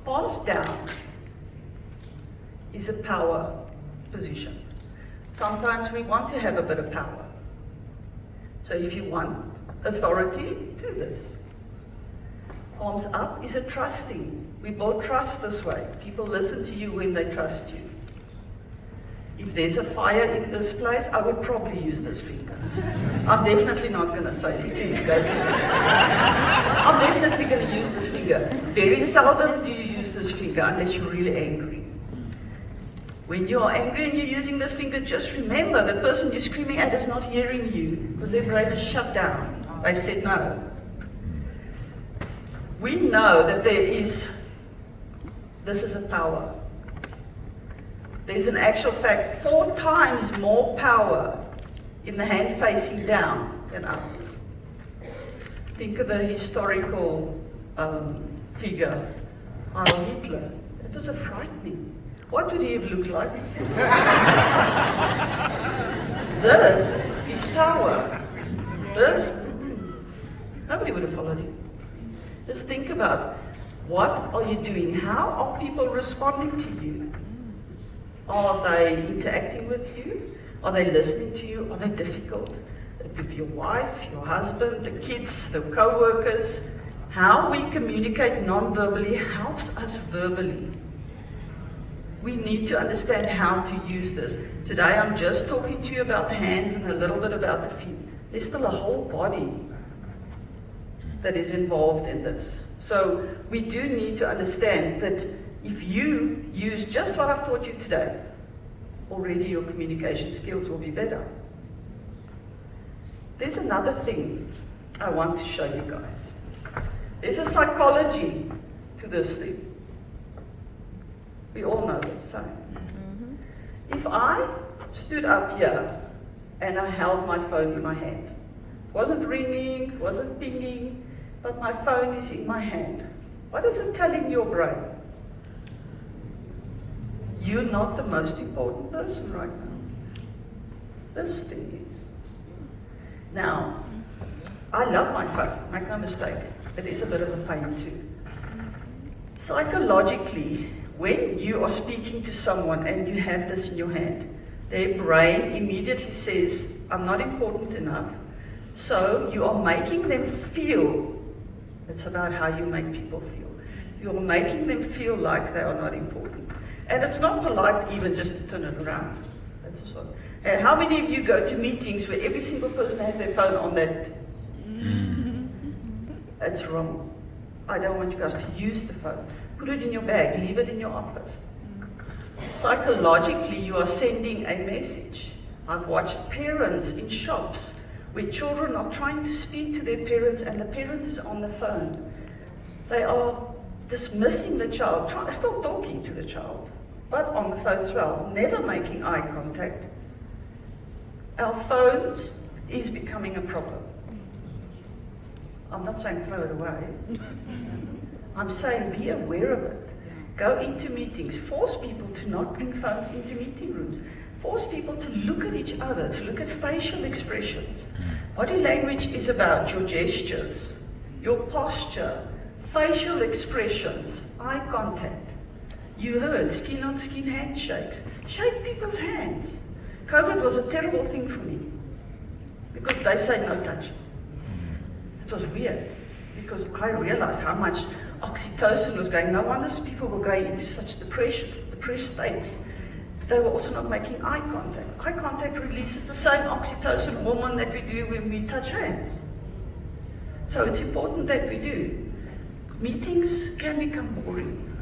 Palms down is a power position. Sometimes we want to have a bit of power. So if you want authority, do this. Palms up is a trusting. We build trust this way. People listen to you when they trust you. If there's a fire in this place, I would probably use this finger. I'm definitely not going to say, please go to it. I'm definitely going to use this finger. Very seldom do you use this finger unless you're really angry. When you're angry and you're using this finger, just remember the person you're screaming at is not hearing you because their brain is shut down. They've said no. We know that this is a power. There's an actual fact, 4 times more power in the hand facing down than up. Think of the historical figure, Adolf Hitler. It was a frightening. What would he have looked like? This is power. This, nobody would have followed him. Just think about, what are you doing? How are people responding to you? Are they interacting with you? Are they listening to you? Are they difficult? It could be your wife, your husband, the kids, the co-workers. How we communicate non-verbally helps us verbally. We need to understand how to use this. Today I'm just talking to you about the hands and a little bit about the feet. There's still a whole body that is involved in this. So we do need to understand that if you use just what I've taught you today, already your communication skills will be better. There's another thing I want to show you guys. There's a psychology to this thing. We all know that, so. If I stood up here and I held my phone in my hand, wasn't ringing, wasn't pinging, but my phone is in my hand, what is it telling your brain? You're not the most important person right now. This thing is. Now, I love my phone, make no mistake. It is a bit of a pain too. Psychologically, when you are speaking to someone and you have this in your hand, their brain immediately says, I'm not important enough. So you are making them feel, it's about how you make people feel. You're making them feel like they are not important. And it's not polite even just to turn it around. That's also. And how many of you go to meetings where every single person has their phone on that? That's wrong. I don't want you guys to use the phone. Put it in your bag, leave it in your office. Psychologically, you are sending a message. I've watched parents in shops where children are trying to speak to their parents and the parent is on the phone. They are dismissing the child, still talking to the child, but on the phone as well, never making eye contact. Our phones is becoming a problem. I'm not saying throw it away. I'm saying be aware of it. Go into meetings. Force people to not bring phones into meeting rooms. Force people to look at each other, to look at facial expressions. Body language is about your gestures, your posture, facial expressions, eye contact. You heard skin-on-skin handshakes. Shake people's hands. COVID was a terrible thing for me because they say no touch. It was weird because I realized how much oxytocin was going. No wonder people were going into such depressed states. But they were also not making eye contact. Eye contact releases the same oxytocin hormone that we do when we touch hands. So it's important that we do. Meetings can become boring.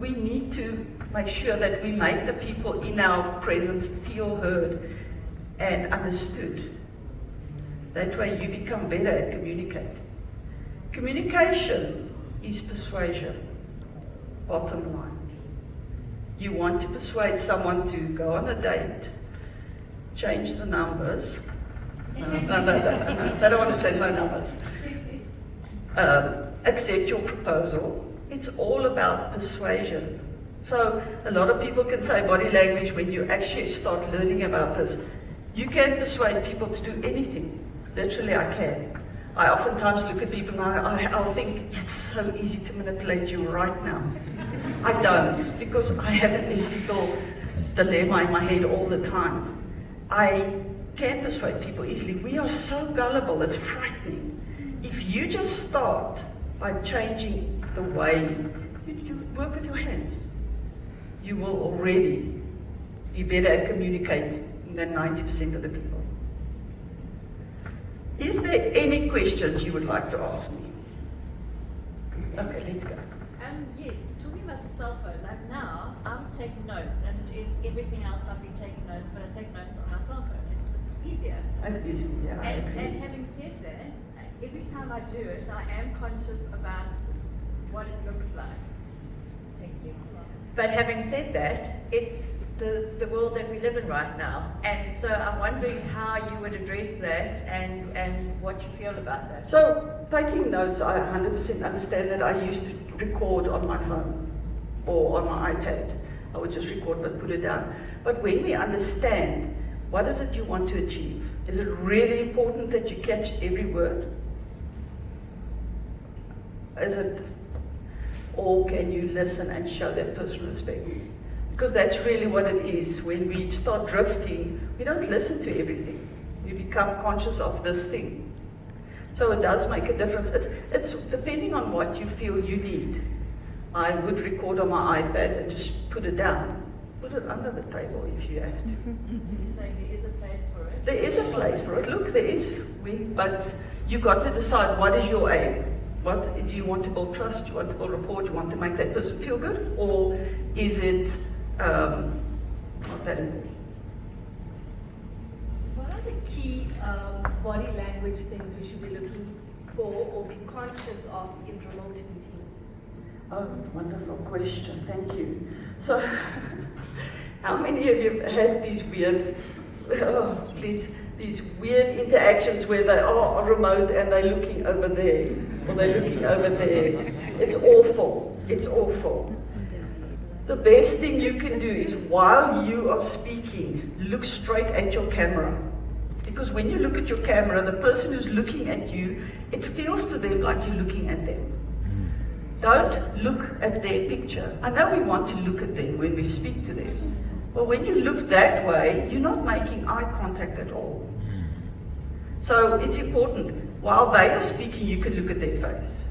We need to make sure that we make the people in our presence feel heard and understood. That way you become better at communicating. Communication is persuasion, bottom line. You want to persuade someone to go on a date, change the numbers. No, they don't want to change no numbers. Accept your proposal. It's all about persuasion. So a lot of people can say body language. When you actually start learning about this, you can persuade people to do anything. Literally, I can. I oftentimes look at people and I'll think, it's so easy to manipulate you right now. I don't, because I have an ethical dilemma in my head all the time. I can persuade people easily. We are so gullible, it's frightening. If you just start by changing the way you work with your hands, you will already be better at communicating than 90% of the people. Is there any questions you would like to ask me? Okay, let's go. Yes, talking about the cell phone, like now, I was taking notes, and in everything else I've been taking notes, but I take notes on my cell phone. It's just easier. It is, yeah, I agree. And having said that, every time I do it, I am conscious about what it looks like. Thank you. But having said that, it's the world that we live in right now. And so I'm wondering how you would address that and what you feel about that. So, taking notes, I 100% understand that. I used to record on my phone or on my iPad. I would just record but put it down. But when we understand, what is it you want to achieve? Is it really important that you catch every word? Is it, or can you listen and show that person respect? Because that's really what it is. When we start drifting, we don't listen to everything. We become conscious of this thing. So it does make a difference. It's depending on what you feel you need. I would record on my iPad and just put it down. Put it under the table if you have to. You're saying there is a place for it? There is a place for it. Look, there is. But you've got to decide, what is your aim? What do you want to build trust? Do you want to build rapport? Do you want to make that person feel good? Or is it not that important? What are the key body language things we should be looking for or be conscious of in remote meetings? Oh, wonderful question. Thank you. So, how many of you have had these weird, these weird interactions where they are remote and they're looking over there, or they're looking over there? It's awful. It's awful. The best thing you can do is, while you are speaking, look straight at your camera. Because when you look at your camera, the person who's looking at you, it feels to them like you're looking at them. Don't look at their picture. I know we want to look at them when we speak to them. But when you look that way, you're not making eye contact at all. So it's important. While they are speaking, you can look at their face.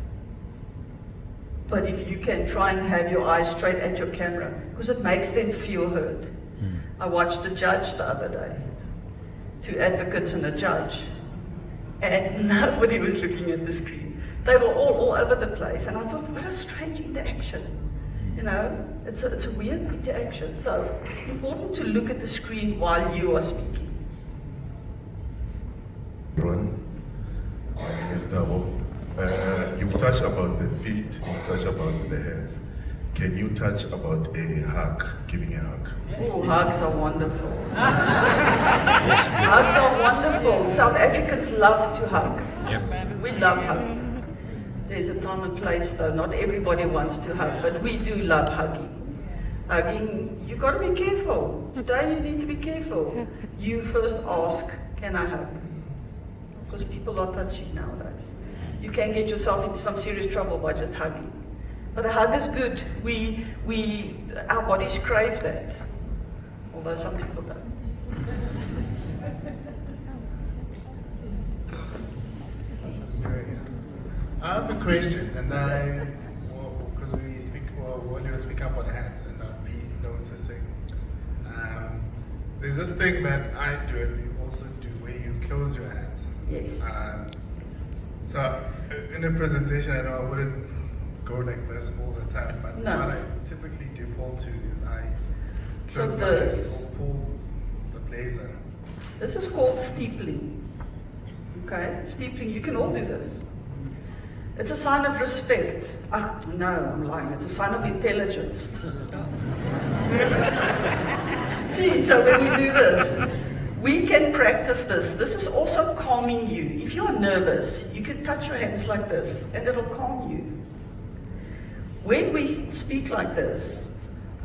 But if you can, try and have your eyes straight at your camera, because it makes them feel heard. I watched a judge the other day, 2 advocates and a judge, and nobody was looking at the screen. They were all over the place, and I thought, what a strange interaction. You know, it's a weird interaction. So important to look at the screen while you are speaking. Everyone, my name is Davo. You've touched about the feet, you've touched about the hands. Can you touch about a hug, giving a hug? Oh, hugs are wonderful. Hugs are wonderful. South Africans love to hug. Yep. We love hugging. There's a time and place though. Not everybody wants to hug, but we do love hugging. Hugging, you've got to be careful. Today you need to be careful. You first ask, can I hug? Because people are touchy nowadays. You can get yourself into some serious trouble by just hugging. But a hug is good. Our bodies crave that. Although some people don't. I have a question, and because when you speak up on hands, and I've been noticing, there's this thing that I do, and you also do, where you close your hands. Yes. So, in a presentation, I know I wouldn't go like this all the time, but No. what I typically default to is I close So my this. hands or pull the blazer. This is called steepling. Okay? Steepling, you can all do this. It's a sign of respect. No, I'm lying. It's a sign of intelligence. See, so when we do this, we can practice this. This is also calming you. If you are nervous, you can touch your hands like this, and it'll calm you. When we speak like this,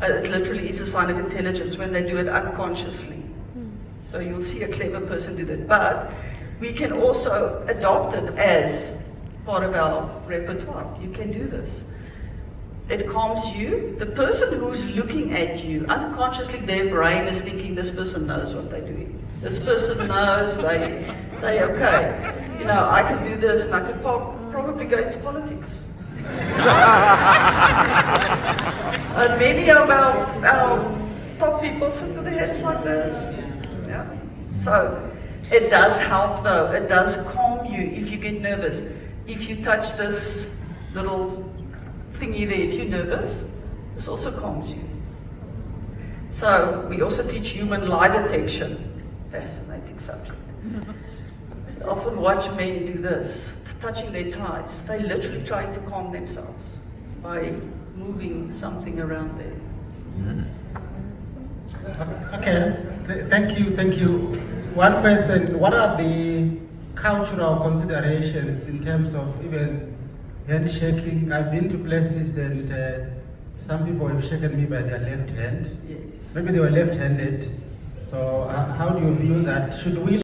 it literally is a sign of intelligence when they do it unconsciously. So you'll see a clever person do that. But we can also adopt it as part of our repertoire. You can do this. It calms you. The person who's looking at you, unconsciously their brain is thinking, this person knows what they're doing. This person knows they okay. You know, I can do this and I could probably go into politics. And many of our top people sit with their heads like this. Yeah. So it does help though. It does calm you if you get nervous. If you touch this little thingy there, if you're nervous, this also calms you. So we also teach human lie detection. Fascinating subject. I often watch men do this, touching their ties. They're literally trying to calm themselves by moving something around there. Okay, thank you. One question, what are the cultural considerations in terms of even handshaking? I've been to places and some people have shaken me by their left hand. Yes. Maybe they were left-handed. So how do you view that? Should we